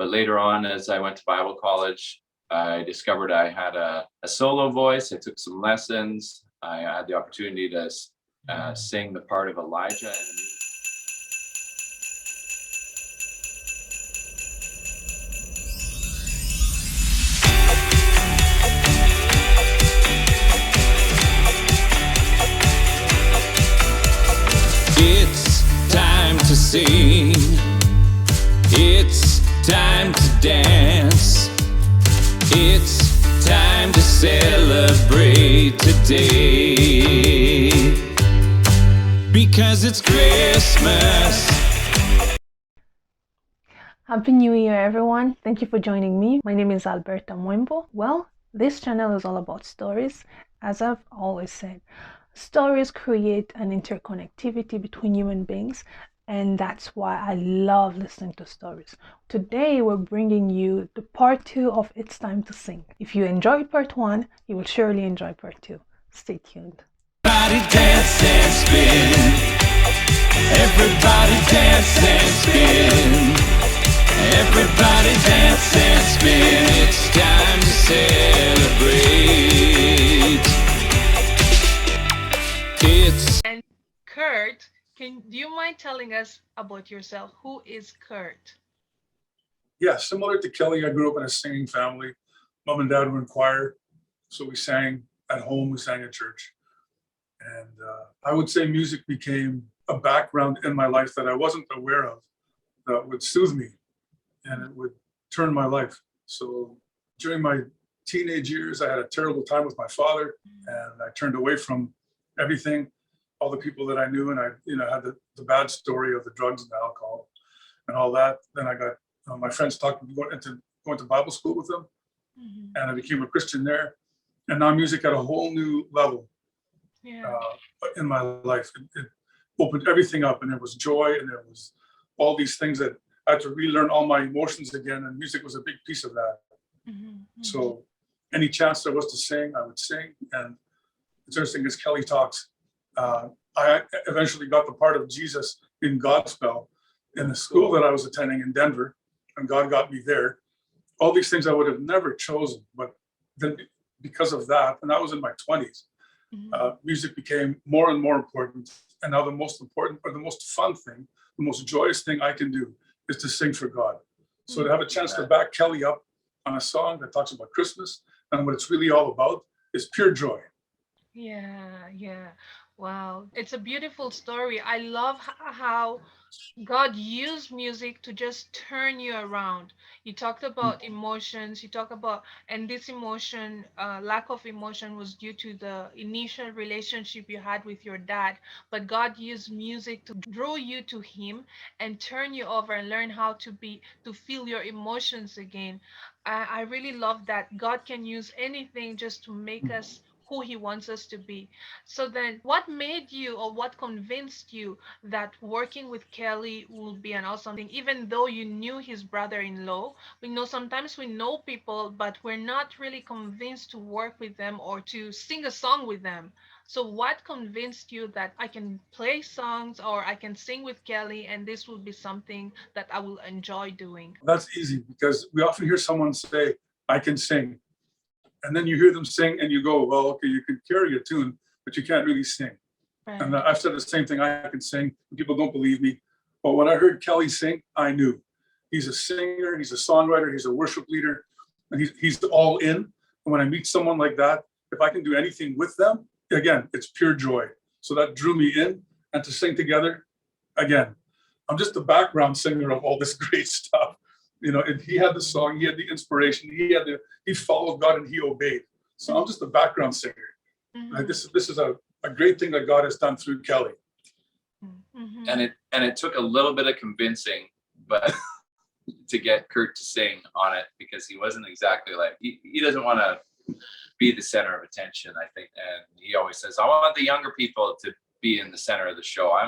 But later on, as I went to Bible college, I discovered I had a solo voice. I took some lessons. I had the opportunity to sing the part of Elijah. It's time to sing. It's time to dance. It's time to celebrate today. Because it's Christmas. Happy New Year, everyone. Thank you for joining me. My name is Alberta Mwembo. Well, this channel is all about stories. As I've always said, stories create an interconnectivity between human beings, and that's why I love listening to stories. Today, we're bringing you the part 2 of It's Time to Sing. If you enjoyed part 1, you will surely enjoy part 2. Stay tuned. Everybody dance and spin. Everybody dance and spin. Everybody dance and spin. It's time to celebrate. And Kurt, do you mind telling us about yourself? Who is Kurt? Yeah, similar to Kelly, I grew up in a singing family. Mom and dad were in choir, so we sang at home, we sang at church. And I would say music became a background in my life that I wasn't aware of, that would soothe me and it would turn my life. So during my teenage years, I had a terrible time with my father, and I turned away from everything, all the people that I knew, and I had the bad story of the drugs and the alcohol and all that. Then I got my friends talked me into going to Bible school with them, and I became a Christian there. And now music at a whole new level in my life. It opened everything up, and there was joy, and there was all these things that I had to relearn all my emotions again, and music was a big piece of that. So any chance there was to sing, I would sing. And it's interesting, as Kelly talks, I eventually got the part of Jesus in Godspell in the school that I was attending in Denver, and God got me there. All these things I would have never chosen, but then because of that, and I was in my 20s, music became more and more important. And now the most important, or the most fun thing, the most joyous thing I can do is to sing for God. So to have a chance to back Kelly up on a song that talks about Christmas and what it's really all about is pure joy. Yeah. Wow. It's a beautiful story. I love how God used music to just turn you around. You talked about emotions, and this emotion, lack of emotion was due to the initial relationship you had with your dad. But God used music to draw you to Him and turn you over and learn how to feel your emotions again. I really love that God can use anything just to make us who He wants us to be. So then, what made you, or what convinced you that working with Kelly will be an awesome thing, even though you knew his brother-in-law? We know sometimes we know people, but we're not really convinced to work with them or to sing a song with them. So what convinced you that I can play songs or I can sing with Kelly and this will be something that I will enjoy doing? That's easy, because we often hear someone say, I can sing. And then you hear them sing and you go, well, okay, you can carry a tune, but you can't really sing. Right. And I've said the same thing, I can sing. People don't believe me. But when I heard Kelly sing, I knew. He's a singer, he's a songwriter, he's a worship leader, and he's all in. And when I meet someone like that, if I can do anything with them, again, it's pure joy. So that drew me in, and to sing together, again, I'm just the background singer of all this great stuff. And he had the song, he had the inspiration, he followed God and he obeyed. So I'm just the background singer. Like this is a great thing that God has done through Kelly. And it took a little bit of convincing, but to get Kurt to sing on it, because he wasn't exactly like, he doesn't want to be the center of attention, I think. And he always says, I want the younger people to be in the center of the show.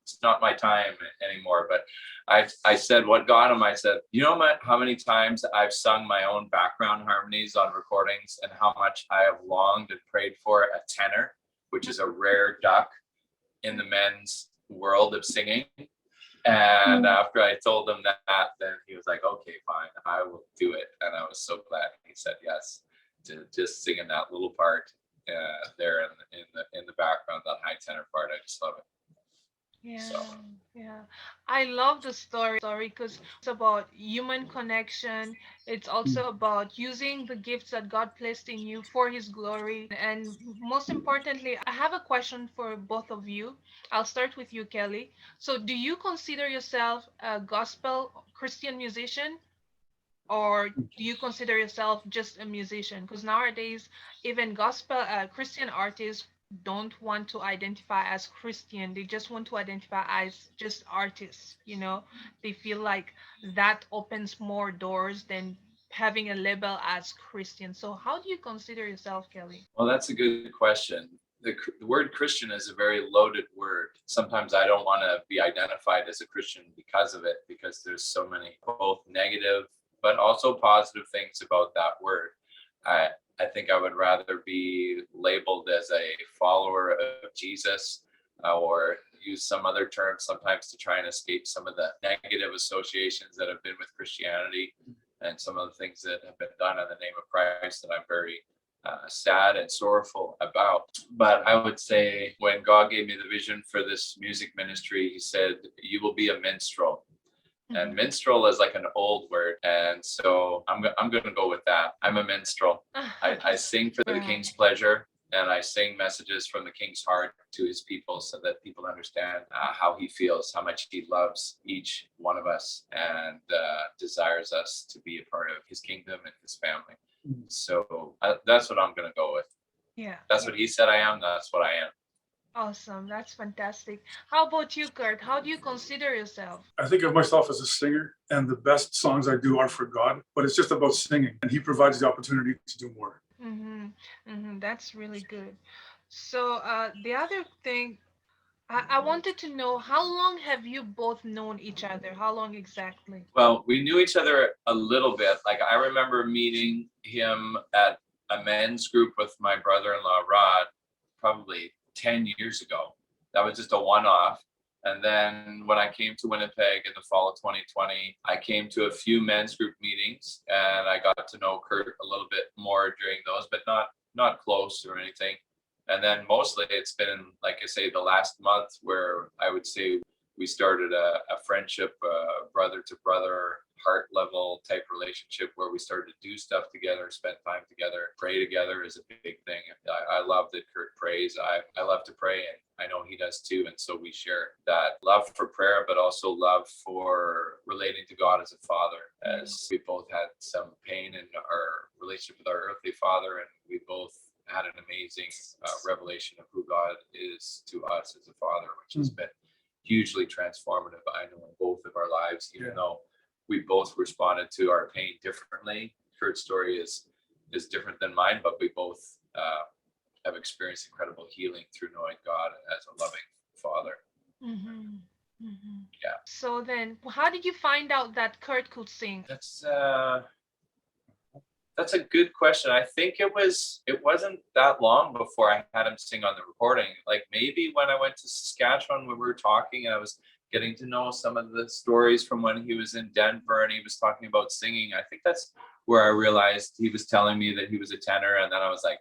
It's not my time anymore. But I said what got him. I said, you know how many times I've sung my own background harmonies on recordings, and how much I have longed and prayed for a tenor, which is a rare duck in the men's world of singing. And after I told him that, then he okay, fine, I will do it. And I was so glad he said yes to just singing that little part there in the background, that high tenor part. I just love it. Yeah, So yeah. I love the story because it's about human connection. It's Mm. also about using the gifts that God placed in you for His glory. And most importantly, I have a question for both of you. I'll start with you, Kelly. So, do you consider yourself a gospel Christian musician? Or do you consider yourself just a musician? Because nowadays, even gospel Christian artists don't want to identify as Christian. They just want to identify as just artists. They feel like that opens more doors than having a label as Christian. So, how do you consider yourself, Kelly? well, that's a good question. The word Christian is a very loaded word. Sometimes I don't want to be identified as a Christian because of it, because there's so many both negative but also positive things about that word. I think I would rather be labeled as a follower of Jesus, or use some other term sometimes to try and escape some of the negative associations that have been with Christianity and some of the things that have been done in the name of Christ that I'm very sad and sorrowful about. But I would say when God gave me the vision for this music ministry, He said, "You will be a minstrel." And minstrel is like an old word. And so I'm going to go with that. I'm a minstrel. I sing for the Right. King's pleasure, and I sing messages from the King's heart to His people so that people understand how He feels, how much He loves each one of us, and desires us to be a part of His kingdom and His family. So that's what I'm going to go with. Yeah. That's what He said I am. That's what I am. Awesome. That's fantastic. How about you, Kurt? How do you consider yourself? I think of myself as a singer, and the best songs I do are for God, but it's just about singing, and He provides the opportunity to do more. That's really good. So, the other thing, I wanted to know, how long have you both known each other? How long exactly? Well, we knew each other a little bit. Like, I remember meeting him at a men's group with my brother-in-law, Rod, probably 10 years ago. That was just a one-off. And then when I came to Winnipeg in the fall of 2020, I came to a few men's group meetings, and I got to know Kurt a little bit more during those, but not close or anything. And then mostly it's been, like I say, the last month where I would say we started a friendship, brother to brother, heart level type relationship, where we started to do stuff together, spend time together. Pray together is a big thing. I love that Kurt prays. I love to pray, and I know he does too. And so we share that love for prayer, but also love for relating to God as a father, as we both had some pain in our relationship with our earthly father, and we both had an amazing revelation of who God is to us as a father, which has been hugely transformative, I know, in both of our lives, even though we both responded to our pain differently. Kurt's story is different than mine, but we both have experienced incredible healing through knowing God as a loving father. Yeah. So then, how did you find out that Kurt could sing? That's a good question. I think it wasn't that long before I had him sing on the recording. Like maybe when I went to Saskatchewan, when we were talking, and I was getting to know some of the stories from when he was in Denver and he was talking about singing. I think that's where I realized he was telling me that he was a tenor. And then I was like,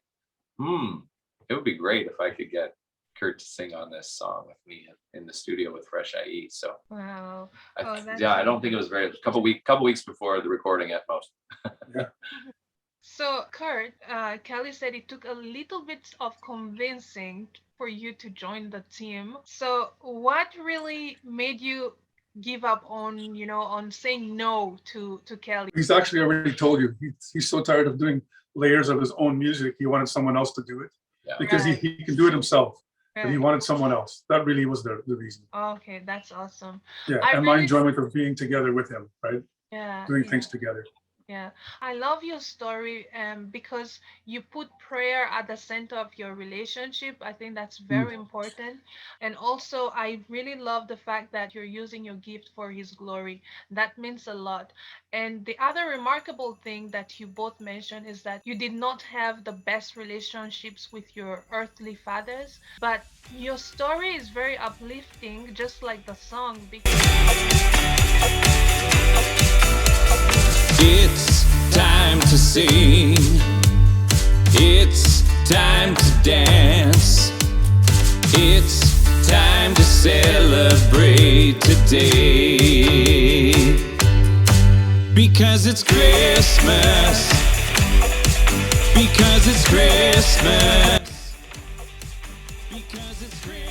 it would be great if I could get Kurt to sing on this song with me in the studio with Fresh IE. So wow. I don't think it was a couple weeks before the recording at most. So Kurt, Kelly said it took a little bit of convincing for you to join the team. So what really made you give up on saying no to Kelly? He's actually already told you he's so tired of doing layers of his own music. He wanted someone else to do it because Right. he can do it himself. But he Right. wanted someone else. That really was the reason. Okay, that's awesome. Yeah, I and my really- enjoyment of being together with him, right? Yeah. Doing yeah. things together. Yeah, I love your story because you put prayer at the center of your relationship. I think that's very important. And also, I really love the fact that you're using your gift for His glory. That means a lot. And the other remarkable thing that you both mentioned is that you did not have the best relationships with your earthly fathers, but your story is very uplifting, just like the song. Because sing. It's time to dance. It's time to celebrate today. Because it's Christmas. Because it's Christmas. Because it's Christmas.